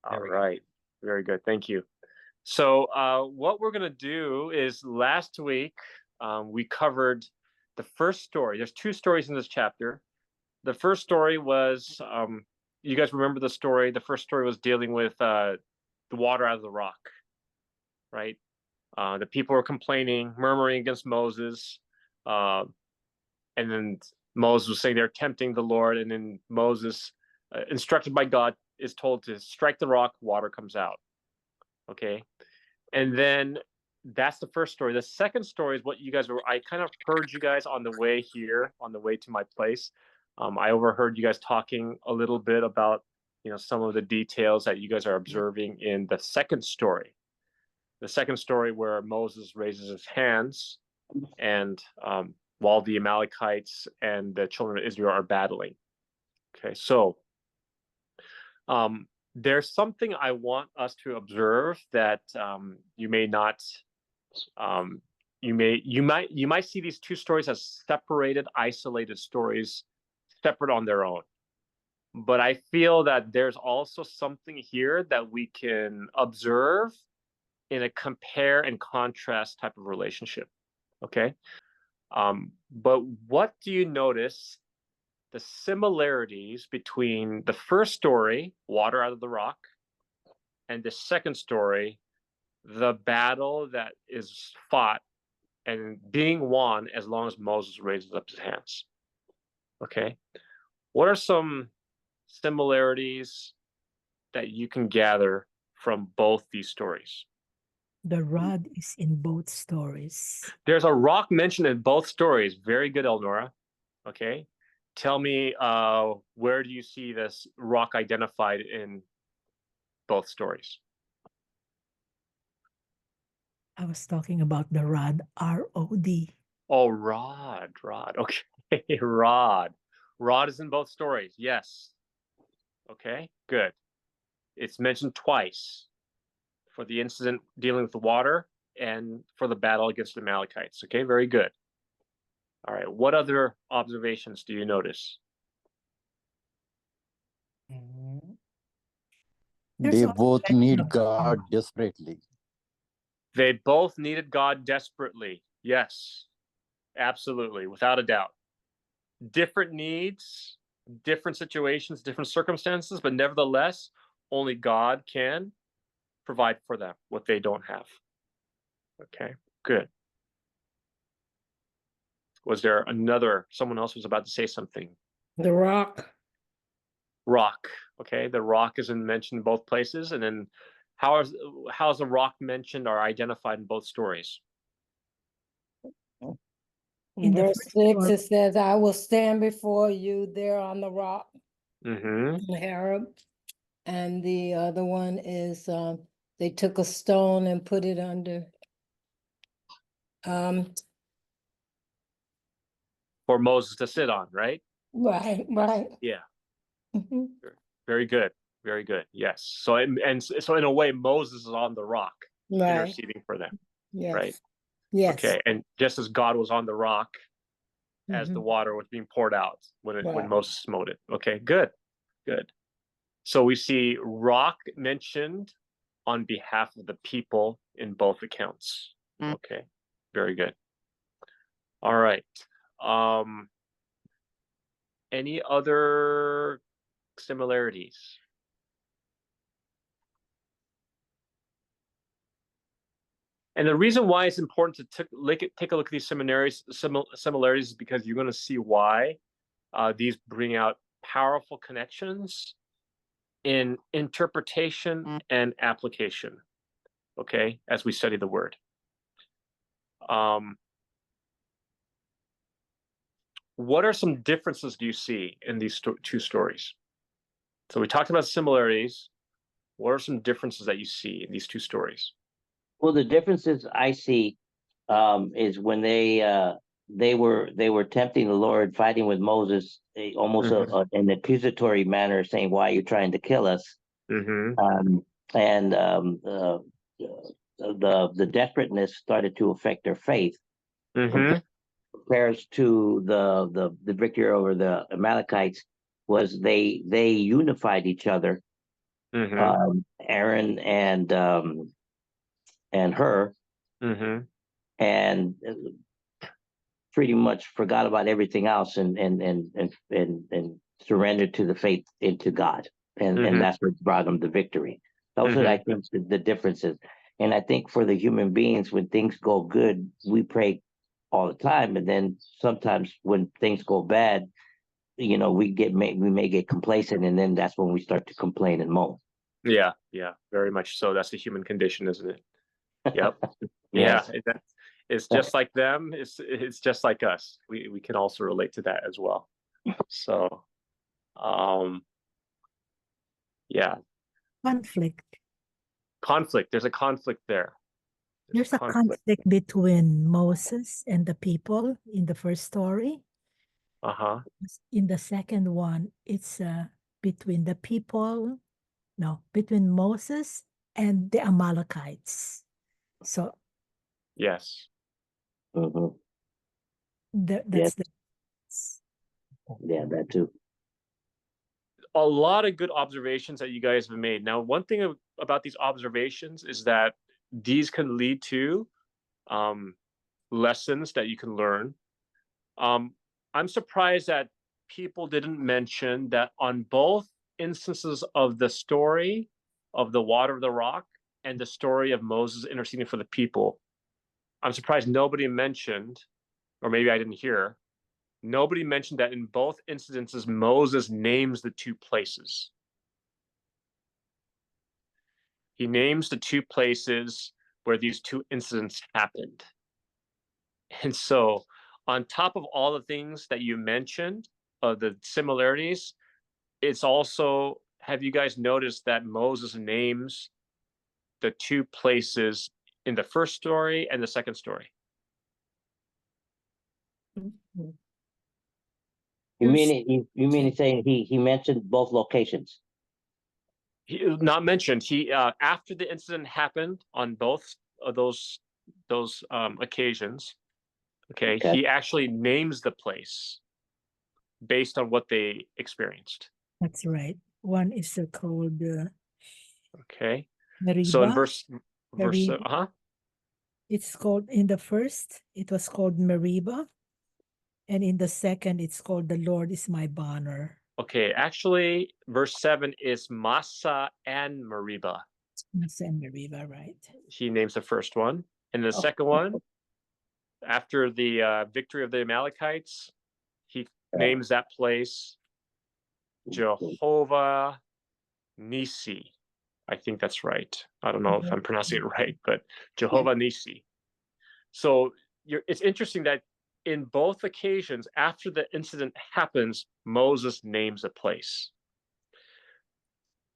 All right. Very good. Thank you. So what we're going to do is last week we covered the first story. There's two stories in this chapter. The first story was, you guys remember the story? The first story was dealing with the water out of the rock, right? The people were complaining, murmuring against Moses. And then Moses was saying they're tempting the Lord. And then Moses, instructed by God, is told to strike the rock, water comes out. Okay. And then that's the first story. The second story is what you guys were, I kind of heard you guys on the way here, on the way to my place. I overheard you guys talking a little bit about, some of the details that you guys are observing in the second story. The second story where Moses raises his hands and while the Amalekites and the children of Israel are battling. Okay, so there's something I want us to observe that you may not, you might see these two stories as separated, isolated stories, separate on their own. But I feel that there's also something here that we can observe in a compare and contrast type of relationship. Okay. But what do you notice the similarities between the first story, water out of the rock, and the second story, the battle that is fought and being won as long as Moses raises up his hands? Okay. What are some similarities that you can gather from both these stories? The rod is in both stories. There's a rock mentioned in both stories. Very good, Elnora. Okay. Tell me, where do you see this rock identified in both stories? I was talking about the rod, R-O-D. Oh, rod. Okay, rod. Rod is in both stories. Yes. Okay, good. It's mentioned twice for the incident dealing with the water and for the battle against the Amalekites. Okay, very good. All right, what other observations do you notice? They both need God desperately. They both needed God desperately. Yes, absolutely, without a doubt. Different needs, different situations, different circumstances, but nevertheless, only God can provide for them what they don't have. Okay, good. Was there someone else was about to say something? The rock. Rock. Okay, the rock is mentioned in both places. And then how's the rock mentioned or identified in both stories? In verse 6, it says, I will stand before you there on the rock. Mm-hmm. And the other one is they took a stone and put it under. For Moses to sit on, right? Right. Yeah. Mm-hmm. Very good. Very good. Yes. So in a way, Moses is on the rock, interceding for them. Yes. Right. Yes. Okay. And just as God was on the rock as the water was being poured out when Moses smote it. Okay. Good. So we see rock mentioned on behalf of the people in both accounts. Okay. Very good. All right. Any other similarities? And the reason why it's important to take a look at these similarities is because you're going to see why these bring out powerful connections in interpretation and application, okay, as we study the word. What are some differences do you see in these two stories? So we talked about similarities. What are some differences that you see in these two stories? Well, the differences I see is when they were tempting the Lord, fighting with Moses, almost in an accusatory manner, saying, "Why are you trying to kill us?" And the desperateness started to affect their faith. Compares to the victory over the Amalekites was they unified each other Mm-hmm. Aaron and her, Mm-hmm. and pretty much forgot about everything else and surrendered to the faith into God. Mm-hmm. And that's what brought them the victory. Those are, I think, the differences. And I think for the human beings, when things go good, we pray all the time. And then sometimes when things go bad, we may get complacent, and then that's when we start to complain and moan. Yeah, very much so. That's the human condition, isn't it? Yep. Yes. Yeah, it's just like them. It's just like us. We can also relate to that as well. So, yeah, Conflict. conflict. There's a conflict there. There's a conflict between Moses and the people in the first story. Uh-huh. In the second one, it's between the people, between Moses and the Amalekites. So Yes. Mhm. that's the Yeah, that too. A lot of good observations that you guys have made. Now, one thing about these observations is that these can lead to lessons that you can learn. I'm surprised that people didn't mention that on both instances of the story of the water of the rock and the story of Moses interceding for the people, I'm surprised nobody mentioned, or maybe I didn't hear, nobody mentioned that in both incidences, Moses names the two places. He names the two places where these two incidents happened. And so, on top of all the things that you mentioned, the similarities, it's also, have you guys noticed that Moses names the two places in the first story and the second story? You mean he's saying he mentioned both locations? Not mentioned. He after the incident happened on both of those occasions, okay, he actually names the place based on what they experienced. That's right. One is called Okay. Meribah. So in verse It's called, in the first, it was called Meribah. And in the second, it's called The Lord is my banner. Okay, actually, verse 7 is Massa and Meribah. Massa and Meribah, right. He names the first one. And the second one, after the victory of the Amalekites, he names that place Jehovah Nisi. I think that's right. I don't know if I'm pronouncing it right, but Jehovah Nisi. So it's interesting that in both occasions, after the incident happens, Moses names a place.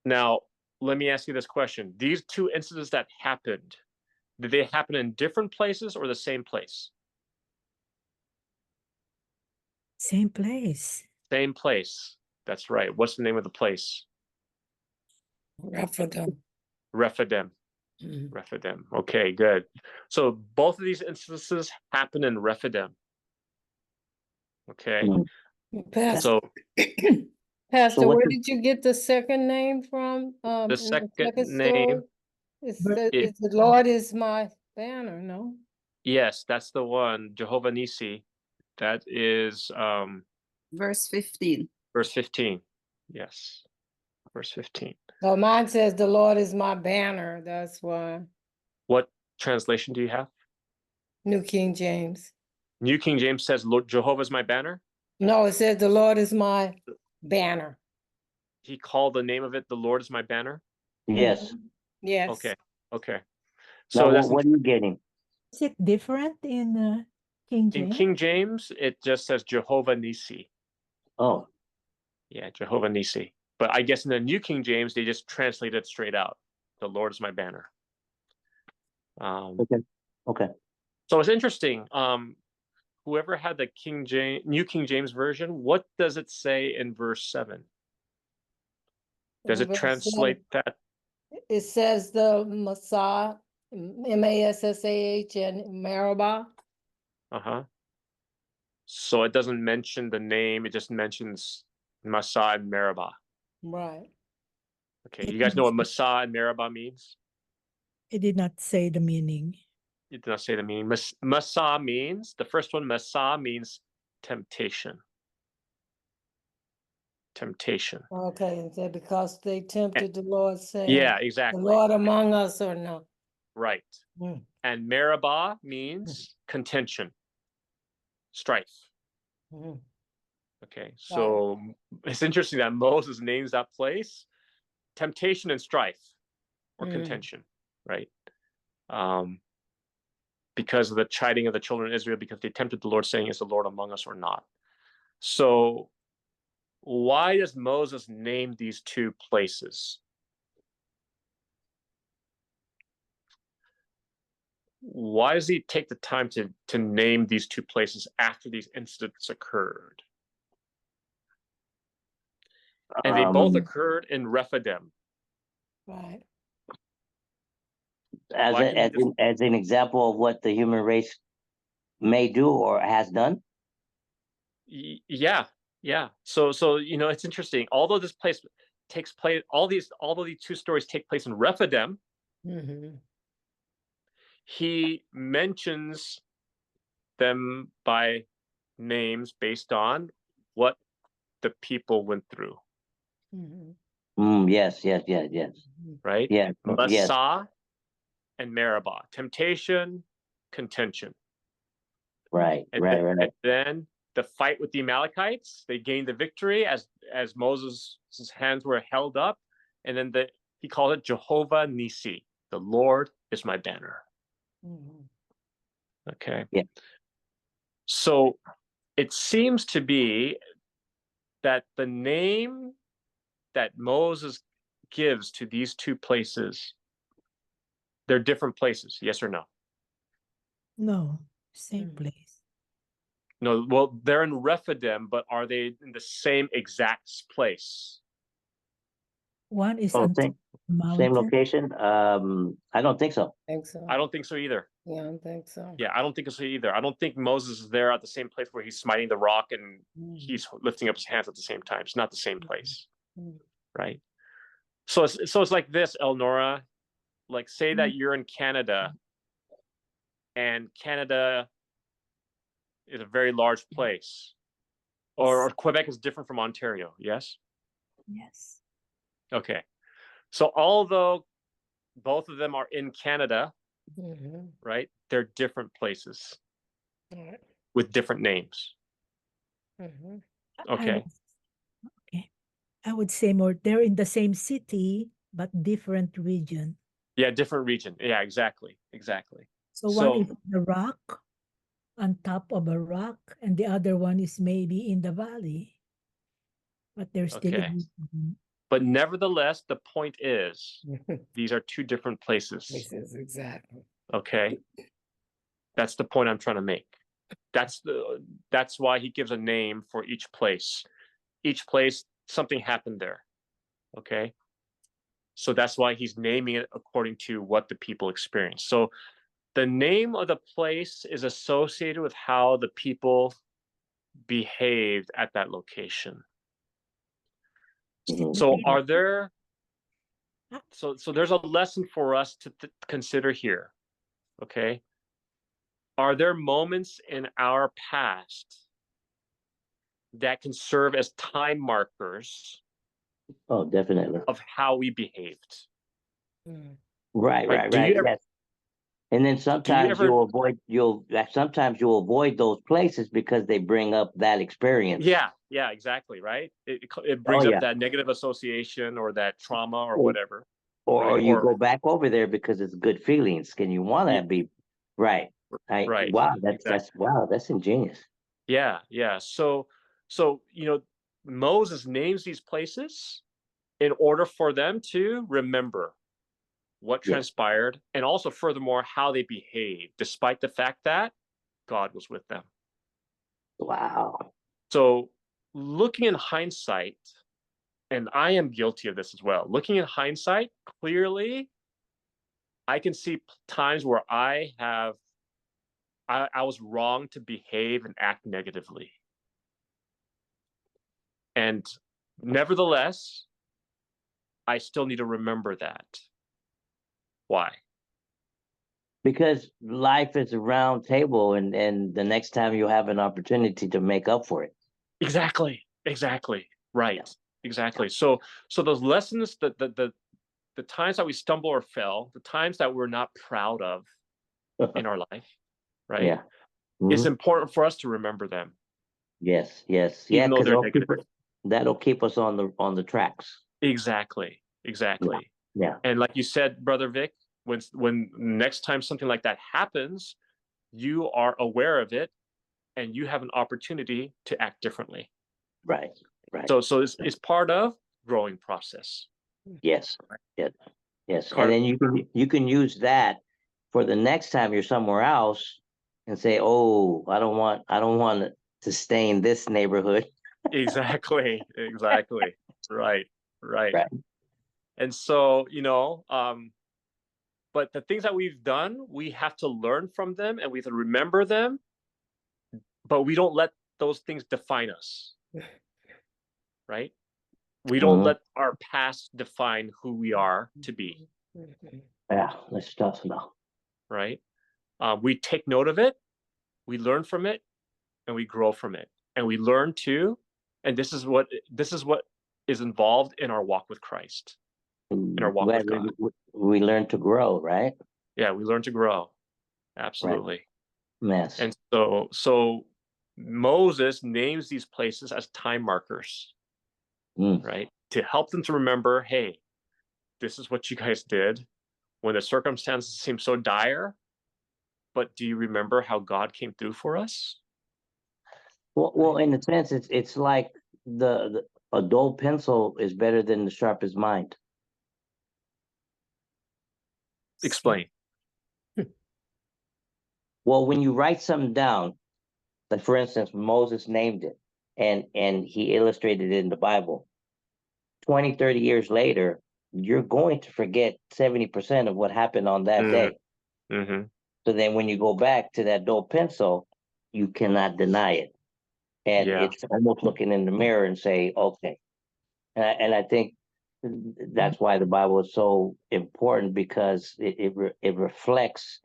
Now, let me ask you this question. These two incidents that happened, did they happen in different places or the same place? Same place. Same place. That's right. What's the name of the place? Rephidim. Rephidim. Rephidim. Okay, good. So both of these instances happen in Rephidim. Okay. Pastor, So where did you get the second name from? the second name story? It's the Lord is my banner, no? Yes, that's the one, Jehovah Nisi. That is verse 15. verse 15. Yes. Verse 15. So mine says the Lord is my banner. That's why. What translation do you have? New King James. New King James says, Lord, Jehovah's my banner. No, it says the Lord is my banner. He called the name of it, the Lord is my banner. Yes. Yes. Okay. So So what are you getting? Is it different in King James? In King James, it just says Jehovah Nisi. Oh. Yeah, Jehovah Nisi. But I guess in the New King James, they just translate it straight out. The Lord is my banner. Okay. So it's interesting. Whoever had the New King James version, what does it say in verse 7? Does it translate that? It says the Messiah, Massah and Meribah. So it doesn't mention the name, it just mentions Massa and Meribah. Right. Okay, you guys know what Massah and Meribah means? It did not say the meaning. It did not say the meaning. Massah means, the first one, Massah means temptation. Temptation. Okay, is that because they tempted the Lord, saying, Yeah, the exactly. Lord among us, or no? Right. Mm. And Meribah means contention, strife. Mhm. Okay, so it's interesting that Moses names that place temptation and strife or Mm. contention, right? Because of the chiding of the children of Israel, because they tempted the Lord, saying, is the Lord among us or not? So why does Moses name these two places? Why does he take the time to name these two places after these incidents occurred? And they both occurred in Rephidim. Right. As Why a, can you as an example of what the human race may do or has done. Yeah, yeah. So it's interesting. Although this place takes place, although these two stories take place in Rephidim, Mhm. he mentions them by names based on what the people went through, Mhm. Yes. Mhm. right? Yes. Yes. Massah and Meribah, temptation, contention. Right. And then the fight with the Amalekites, they gained the victory as Moses' hands were held up, and then he called it Jehovah Nisi, the Lord is my banner. Mhm. Okay. Yeah. So it seems to be that the name that Moses gives to these two places, they're different places, yes or no? No, same Mm. place. No, well, they're in Rephidim, but are they in the same exact place? One is Oh, on top same, of the same mountain. location. I don't think so. Think so. I don't think so either. Yeah, I don't think so. Yeah, I don't think so either. I don't think Moses is there at the same place where he's smiting the rock and Mhm. he's lifting up his hands at the same time. It's not the same place, Mhm. right? So it's like this, Elnora. Like, say that Mhm. you're in Canada, and Canada is a very large place, or Quebec is different from Ontario. Yes. Yes. Okay. So although both of them are in Canada, Mhm. right? They're different places Right. with different names. Mhm. Okay. I would say more, they're in the same city, but different region. Yeah, different region. Yeah, exactly. So one is the rock, on top of a rock, and the other one is maybe in the valley. But they're still Okay. in. But nevertheless, the point is, these are two different places. This is exactly. Okay. That's the point I'm trying to make. That's why he gives a name for each place. Each place, something happened there. Okay. So that's why he's naming it according to what the people experienced. So the name of the place is associated with how the people behaved at that location. Mhm. So are there so there's a lesson for us to consider here. Okay. Are there moments in our past that can serve as time markers Oh, definitely. of how we behaved? Mm. Right. Do you ever, Yes. And then sometimes sometimes you'll avoid those places because they bring up that experience. yeah, exactly, right? It Oh brings up yeah. that negative association or that trauma or whatever. Or Right? you go back over there because it's good feelings. Can you want to be right? Right. Wow, Exactly. that's ingenious. Yeah. So Moses names these places in order for them to remember what Yeah. transpired, and also furthermore how they behaved, despite the fact that God was with them. Wow. So looking in hindsight, and I am guilty of this as well, looking in hindsight, clearly, I can see times where I was wrong to behave and act negatively. And nevertheless, I still need to remember that. Why? Because life is a round table, and the next time you have an opportunity to make up for it. Exactly. Right. Exactly. So those lessons, the times that we stumble or fell, the times that we're not proud of in our life, right? Yeah. It's Mhm. important for us to remember them, Yes. Yeah, even though because they're negative. that'll keep us on the tracks. Exactly. Yeah. And like you said, Brother Vic, when next time something like that happens, you are aware of it and you have an opportunity to act differently. Right. So it's part of growing process. Yes. Yeah. Yes. Part And then you can use that for the next time you're somewhere else and say, "Oh, I don't want to stay in this neighborhood." exactly. Right. Right. And so, but the things that we've done, we have to learn from them and we have to remember them, but we don't let those things define us. Right? We don't Mhm. let our past define who we are to be. Yeah, that's tough now. Right? We take note of it, we learn from it, and we grow from it. And we learn to, and this is what is involved in our walk with Christ, in our walk with God. We learn to grow, right? Yeah, we learn to grow. Right. Absolutely. Yes. And so Moses names these places as time markers, right? To help them to remember, hey, this is what you guys did when the circumstances seem so dire, but do you remember how God came through for us? Well, in a sense, it's like a dull pencil is better than the sharpest mind. Explain. Well, when you write something down, like for instance, Moses named it and he illustrated it in the Bible. 20, 30 years later, you're going to forget 70% of what happened on that day. Mm-hmm. So then when you go back to that dull pencil, you cannot deny it. And Yeah. it's almost looking in the mirror and say, okay. And I think that's why the Bible is so important, because it reflects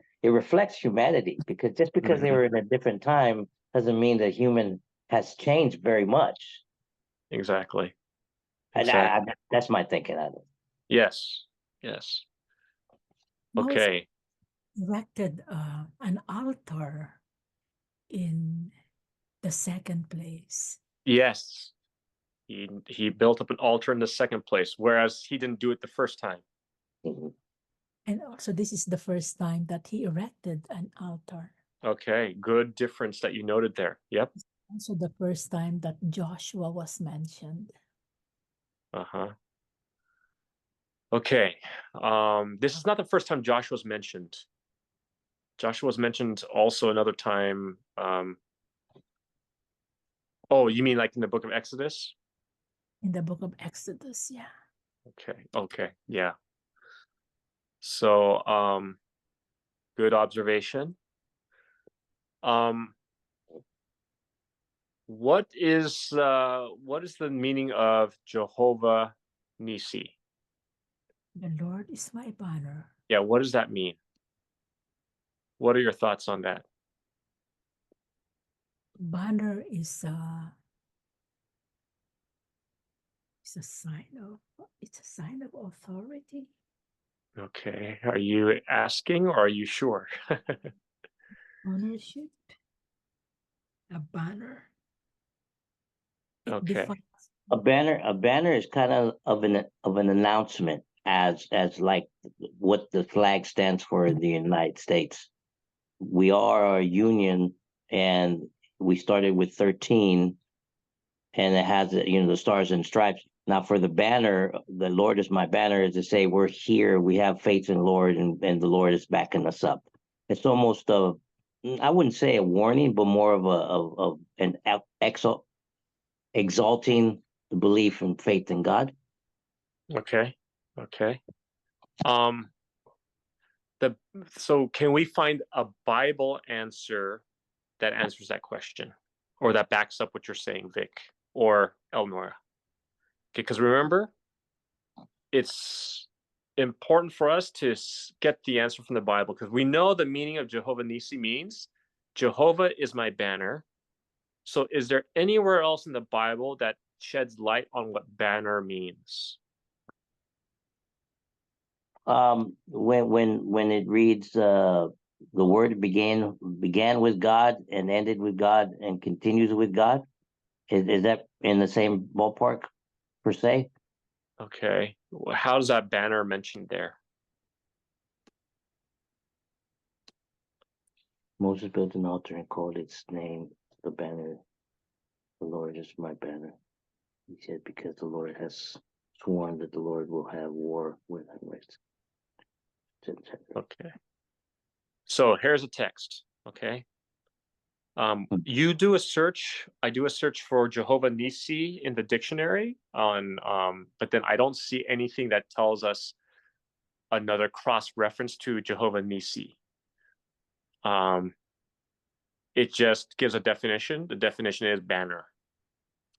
humanity. Because just because they were in a different time doesn't mean that human has changed very much. Exactly. And that's my thinking on it. Yes. Moses Okay. erected an altar in the second place. Yes. He built up an altar in the second place, whereas he didn't do it the first time. Mhm. And also, this is the first time that he erected an altar. Okay, good difference that you noted there. Yep. Also, the first time that Joshua was mentioned. Uh-huh. Okay. This is not the first time Joshua's mentioned. Joshua's mentioned also another time. Oh, you mean like in the book of Exodus? In the book of Exodus, yeah. Okay, yeah. So, good observation. What is the meaning of Jehovah Nisi? The Lord is my banner. Yeah, what does that mean? What are your thoughts on that? Banner is a sign of authority. Okay, are you asking or are you sure? Ownership. A banner. It Okay. defines A banner is kind of an announcement, as like what the flag stands for in the United States. We are a union, and we started with 13, and it has the stars and stripes. Now for the banner, the Lord is my banner, is to say we're here, we have faith in the Lord, and the Lord is backing us up. It's almost I wouldn't say a warning, but more of an exalting the belief and faith in God. Okay. So can we find a Bible answer that answers that question, or that backs up what you're saying, Vic or Elnora? Okay, because remember, it's important for us to get the answer from the Bible, because we know the meaning of Jehovah Nissi means Jehovah is my banner. So is there anywhere else in the Bible that sheds light on what banner means? When it reads the word began with God and ended with God and continues with God, is that in the same ballpark per se? Okay. How does that banner mentioned there? Moses built an altar and called its name the banner. The Lord is my banner. He said, because the Lord has sworn that the Lord will have war with unrest. Okay. So here's a text. Okay. You do a search. I do a search for Jehovah Nissi in the dictionary on, but then I don't see anything that tells us another cross reference to Jehovah Nissi. It just gives a definition. The definition is banner.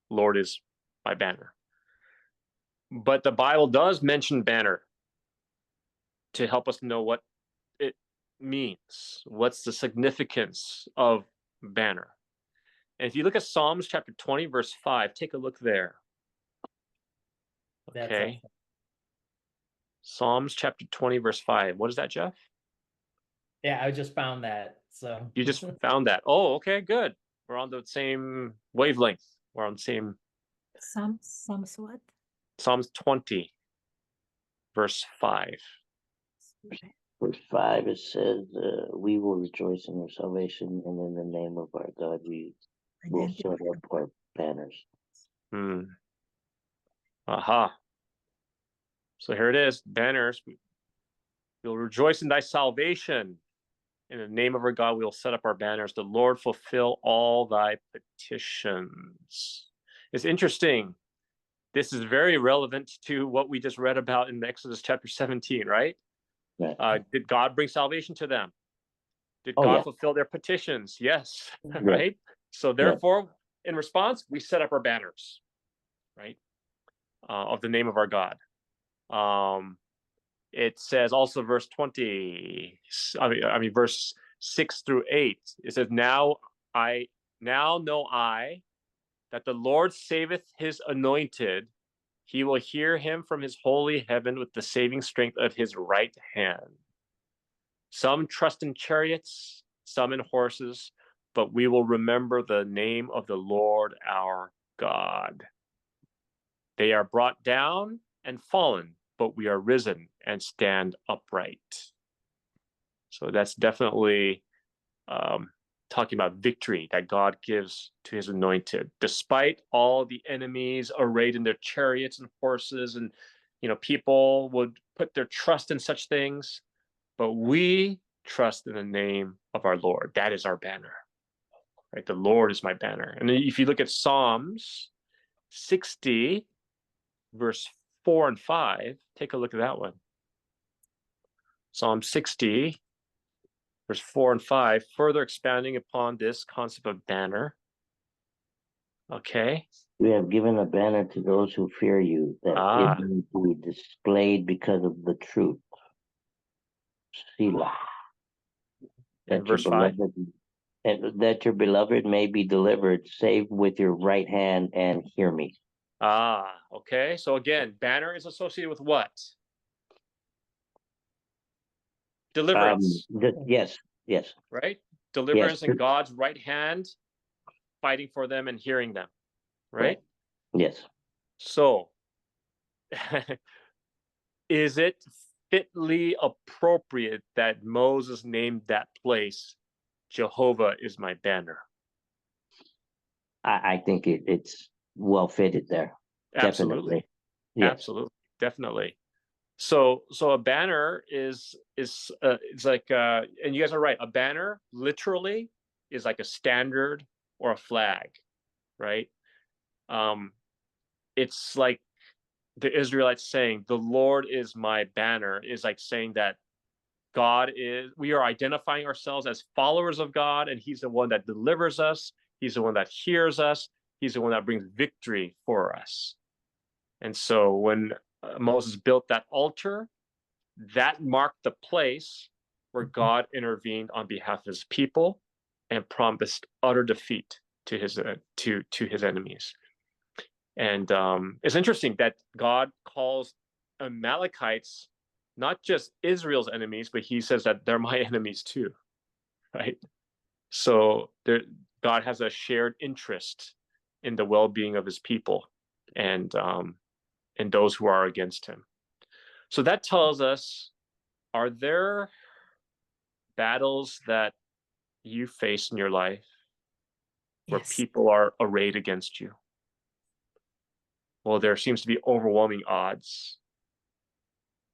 Lord is my banner. But the Bible does mention banner to help us know what it means. What's the significance of banner? And if you look at Psalms chapter 20, verse 5, take a look there. That's Okay. Psalms chapter 20, verse 5. What is that, Jeff? Yeah, I just found that. So You just found that. Oh, okay, good. We're on the same wavelength. We're on the same. Psalms what? Psalms 20, verse 5. Verse 5, it says, we will rejoice in your salvation, and in the name of our God we will set up our banners. Aha. So here it is, banners. We'll rejoice in thy salvation. In the name of our God, we will set up our banners. The Lord fulfill all thy petitions. It's interesting. This is very relevant to what we just read about in Exodus chapter 17, right? Right. Did God bring salvation to them? Did Oh, God yeah. fulfill their petitions? Yes, Yeah. right? So therefore, in response, we set up our banners, right? Of the name of our God. It says also verse 20, verse 6 through 8. It says, now know I that the Lord saveth his anointed. He will hear him from his holy heaven with the saving strength of his right hand. Some trust in chariots, some in horses, but we will remember the name of the Lord our God. They are brought down and fallen, but we are risen and stand upright. So that's definitely talking about victory that God gives to his anointed, despite all the enemies arrayed in their chariots and horses, and people would put their trust in such things, but we trust in the name of our Lord. That is our banner, right? The Lord is my banner. And if you look at Psalms 60, verse 4 and 5, take a look at that one. Psalm 60, verse 4 and 5, further expanding upon this concept of banner. Okay. We have given a banner to those who fear you, that it may be displayed because of the truth. Selah. And verse 5. And that your beloved may be delivered, save with your right hand and hear me. Okay. So again, banner is associated with what? Deliverance. Yes. Right? Deliverance Yes. in God's right hand, fighting for them and hearing them. Right? Yes. So, is it fitly appropriate that Moses named that place Jehovah is my banner? I think it's well fitted there. Absolutely. Definitely. Yes. Absolutely. Definitely. So a banner is it's like and you guys are right. A banner literally is like a standard or a flag, right? It's like the Israelites saying, "The Lord is my banner," is like saying that we are identifying ourselves as followers of God, and he's the one that delivers us. He's the one that hears us. He's the one that brings victory for us. And so when Moses built that altar. That marked the place where God intervened on behalf of his people and promised utter defeat to his enemies. And it's interesting that God calls Amalekites not just Israel's enemies, but he says that they're my enemies too, right? So God has a shared interest in the well-being of his people and those who are against him. So that tells us, are there battles that you face in your life where Yes. people are arrayed against you? Well, there seems to be overwhelming odds,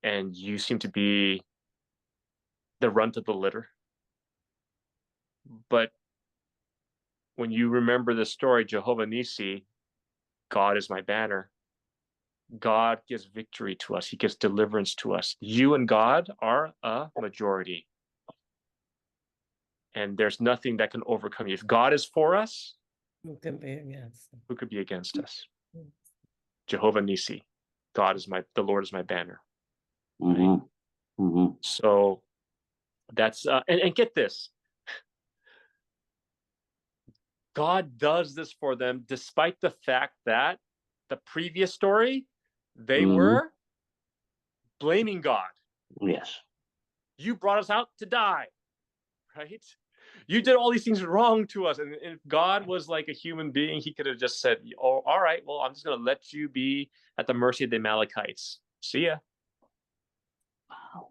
and you seem to be the runt of the litter. But when you remember the story, Jehovah Nissi, God is my banner, God gives victory to us. He gives deliverance to us. You and God are a majority. And there's nothing that can overcome you. If God is for us, Who can be against them? who could be against us? Jehovah Nissi, the Lord is my banner. Mhm. Mhm. So that's and get this. God does this for them despite the fact that the previous story, they Mhm. were blaming God. Yes. You brought us out to die, right? You did all these things wrong to us. And if God was like a human being, he could have just said, oh, all right, well, I'm just going to let you be at the mercy of the Amalekites. See ya.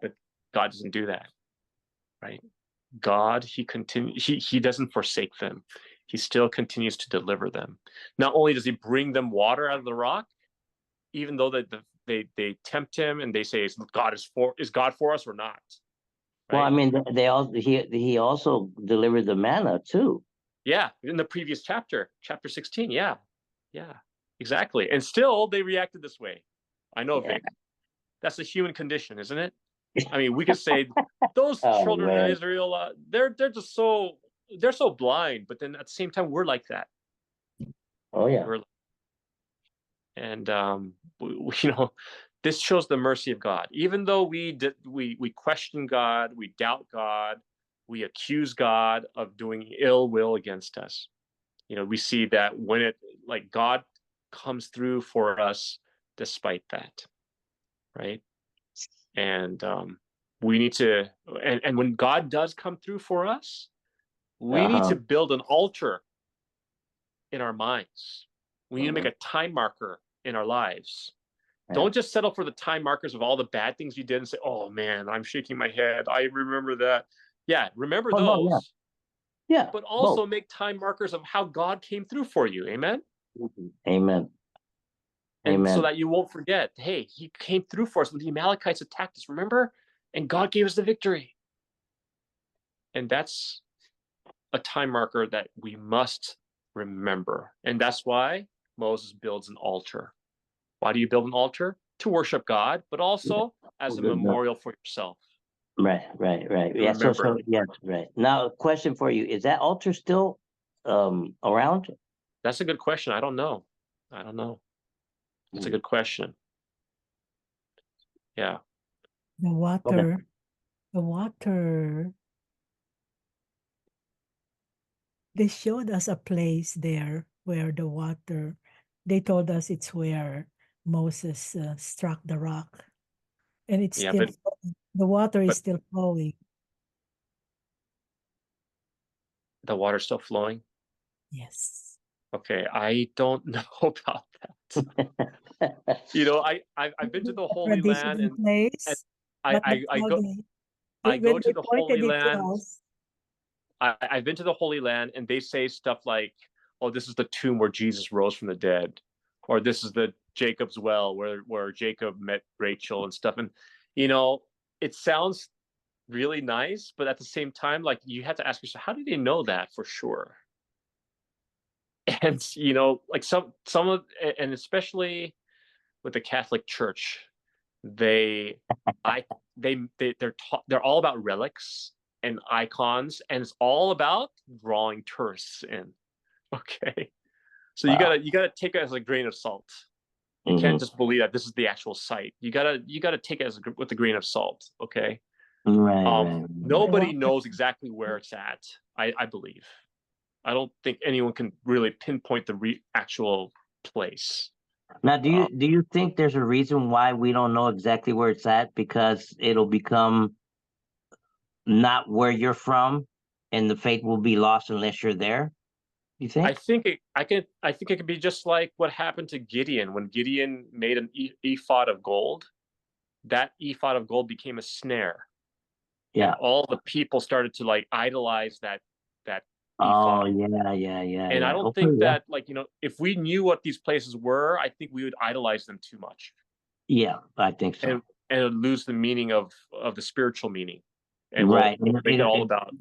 But God doesn't do that, right? God, he doesn't forsake them. He still continues to deliver them. Not only does he bring them water out of the rock, even though they tempt him and they say, is God for us or not? Well, I Right? mean, he also delivered the manna too. Yeah, in the previous chapter 16. Yeah, exactly. And still they reacted this way. I know, Yeah. Vic. That's the human condition, isn't it? I mean, we could say those Oh, children man. in Israel, they're just they're so blind, but then at the same time, we're like that. Oh yeah. And this shows the mercy of God. Even though we question God, we doubt God, we accuse God of doing ill will against us. We see that when God comes through for us despite that, right? And we need to, and when God does come through for us, we need to build an altar in our minds. We need to make a time marker in our lives. Yeah. Don't just settle for the time markers of all the bad things you did and say, oh man, I'm shaking my head, I remember that. Yeah, remember those. No, yeah. But also both. make time markers of how God came through for you. Amen. Amen. And Amen. so that you won't forget, hey, he came through for us when the Amalekites attacked us, remember? And God gave us the victory. And that's a time marker that we must remember. And that's why Moses builds an altar. Why do you build an altar? To worship God, but also as a memorial for yourself. Right. Yeah. So Remember. yes, right. Now, a question for you: is that altar still around? That's a good question. I don't know. That's a good question. Yeah. The water, they showed us a place there where they told us it's where Moses struck the rock. And it's Yeah, still, the water is still flowing. The water's still flowing. Yes. Okay, I don't know about that. I've been to the Holy Land, and place, but I go when to they the pointed Holy it to Land. us, I've been to the Holy Land, and they say stuff like, "Oh, this is the tomb where Jesus rose from the dead," or "This is the Jacob's well where Jacob met Rachel," and stuff. And it sounds really nice, but at the same time, like, you have to ask yourself, how do they know that for sure? And like some of, and especially with the Catholic Church, they're all about relics and icons, and it's all about drawing tourists in. Okay, so you gotta take it as a grain of salt. You can't just believe that this is the actual site. You gotta take it with a grain of salt. Okay. Right. Nobody knows exactly where it's at. I believe. I don't think anyone can really pinpoint the actual place. Now, do you think there's a reason why we don't know exactly where it's at? Because it'll become not where you're from, and the faith will be lost unless you're there. You think? I think it could be just like what happened to Gideon when Gideon made an ephod of gold. That ephod of gold became a snare. Yeah. And all the people started to like idolize that Oh, ephod. yeah. And I don't think that, like, if we knew what these places were, I think we would idolize them too much. Yeah, I think so. And it would lose the meaning of the spiritual meaning. And Right. we'll make it all about,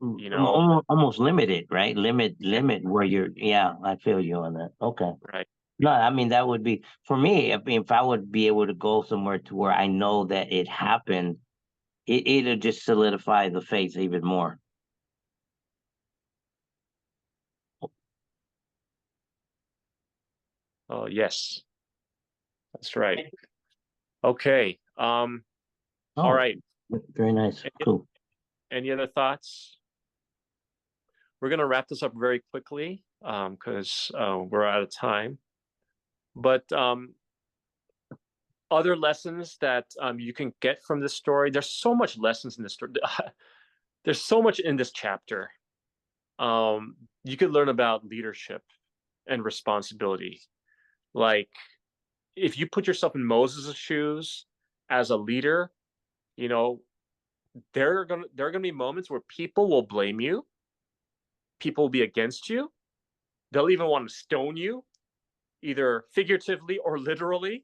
almost limited, right? Limit where you're. Yeah, I feel you on that. Okay. right. No, I mean, that would be for me. If I would be able to go somewhere to where I know that it happened, it'll just solidify the faith even more. Oh, yes. That's right. Okay. All right. Very nice. Cool. Any other thoughts? We're going to wrap this up very quickly because we're out of time. But other lessons that you can get from this story, there's so much lessons in this story. There's so much in this chapter. You could learn about leadership and responsibility. Like, if you put yourself in Moses' shoes as a leader, there are gonna be moments where people will blame you. People will be against you. They'll even want to stone you, either figuratively or literally.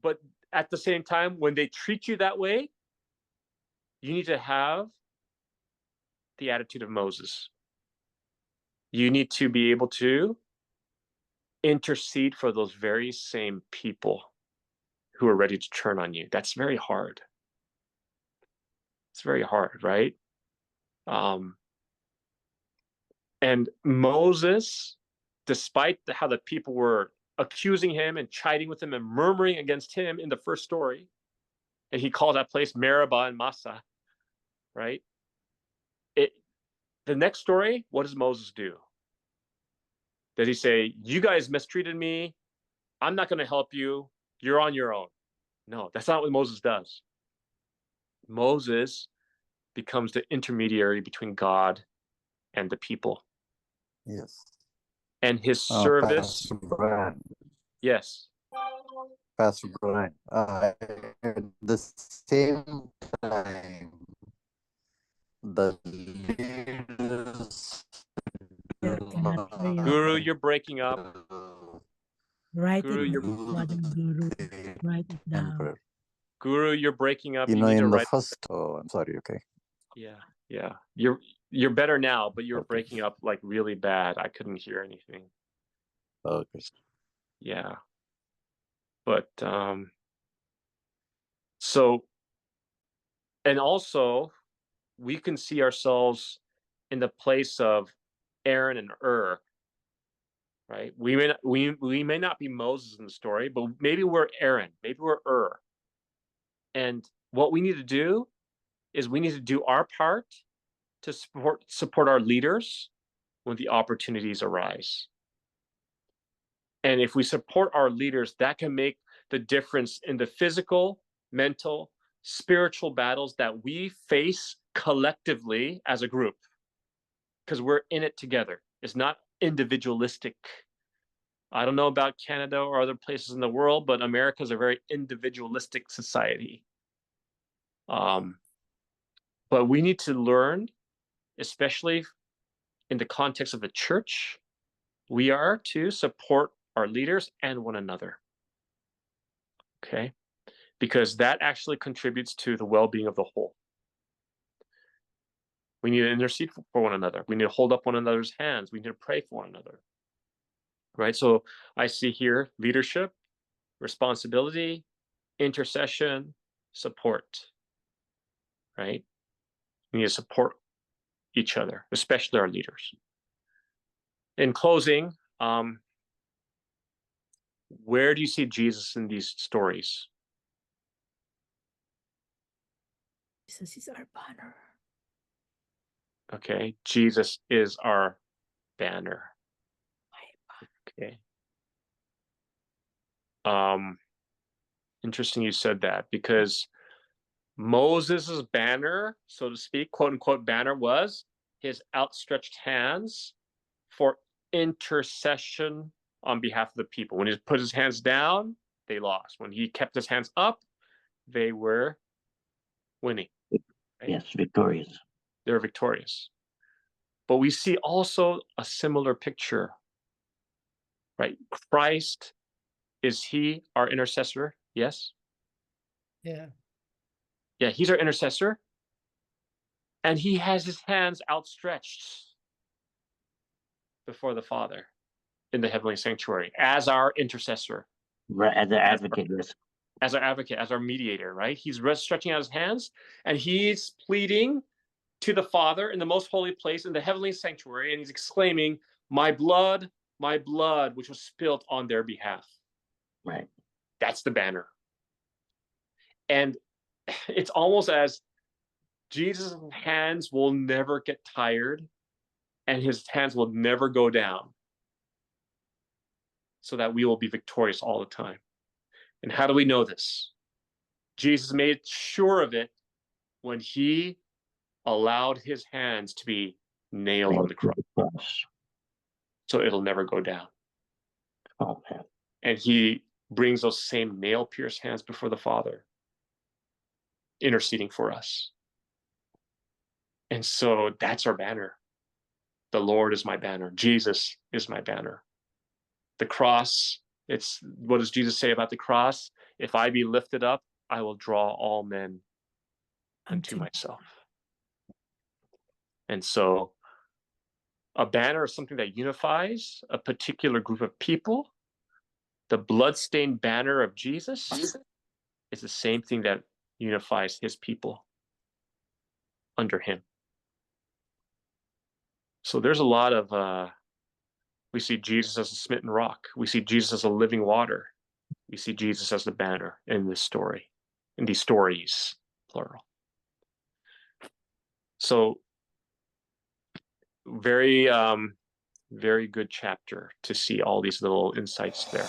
But at the same time, when they treat you that way, you need to have the attitude of Moses. You need to be able to intercede for those very same people who are ready to turn on you. That's very hard. It's very hard, right? And Moses, despite how the people were accusing him and chiding with him and murmuring against him in the first story, and he called that place Meribah and Massa, right? The next story, what does Moses do? Does he say, you guys mistreated me, I'm not going to help you, you're on your own? No, that's not what Moses does. Moses becomes the intermediary between God and the people. Yes. And his service. Pastor Brian. Yes. Pastor Brian. At the same time, the leaders. Guru, you're breaking up. Write Guru, it down, Guru. Write it down. Guru, you're breaking up. You need know, to in the write. first. Oh, I'm sorry. Okay. Yeah. You're better now, but you're breaking up like really bad. I couldn't hear anything. Okay. Yeah. But so, and also we can see ourselves in the place of Aaron and right? We may not be Moses in the story, but maybe we're Aaron, maybe we're And what we need to do is we need to do our part to support our leaders when the opportunities arise. And if we support our leaders, that can make the difference in the physical, mental, spiritual battles that we face collectively as a group, because we're in it together. It's not individualistic. I don't know about Canada or other places in the world, but America is a very individualistic society. But we need to learn, especially in the context of the church, we are to support our leaders and one another. Okay? Because that actually contributes to the well-being of the whole. We need to intercede for one another. We need to hold up one another's hands. We need to pray for one another. Right? So I see here leadership, responsibility, intercession, support. Right? We need to support each other, especially our leaders. In closing, Where do you see Jesus in these stories? Jesus is our banner. Okay, Jesus is our banner. Okay. Interesting you said that, because Moses's banner, so to speak, quote unquote banner, was his outstretched hands for intercession on behalf of the people. When he put his hands down, they lost. When he kept his hands up, they were winning. Right? Yes, victorious. They're victorious. But we see also a similar picture, right? Christ, is he our intercessor? Yes. Yeah. Yeah, he's our intercessor. And he has his hands outstretched before the Father in the heavenly sanctuary as our intercessor, Right, as an advocate, yes. as our advocate, as our mediator, right? He's stretching out his hands and he's pleading to the Father in the most holy place in the heavenly sanctuary, and he's exclaiming, my blood, which was spilt on their behalf. Right. That's the banner. And it's almost as Jesus' hands will never get tired and his hands will never go down, so that we will be victorious all the time. And how do we know this? Jesus made sure of it when he allowed his hands to be nailed on the cross. So it'll never go down. Oh, man. And he brings those same nail-pierced hands before the Father, interceding for us. And so that's our banner. The Lord is my banner. Jesus is my banner. The cross, it's, what does Jesus say about the cross? If I be lifted up, I will draw all men unto myself. And so a banner is something that unifies a particular group of people. The bloodstained banner of Jesus is the same thing that unifies his people under him. So there's a lot of, we see Jesus as a smitten rock. We see Jesus as a living water. We see Jesus as the banner in this story, in these stories, plural. So very, very good chapter to see all these little insights there.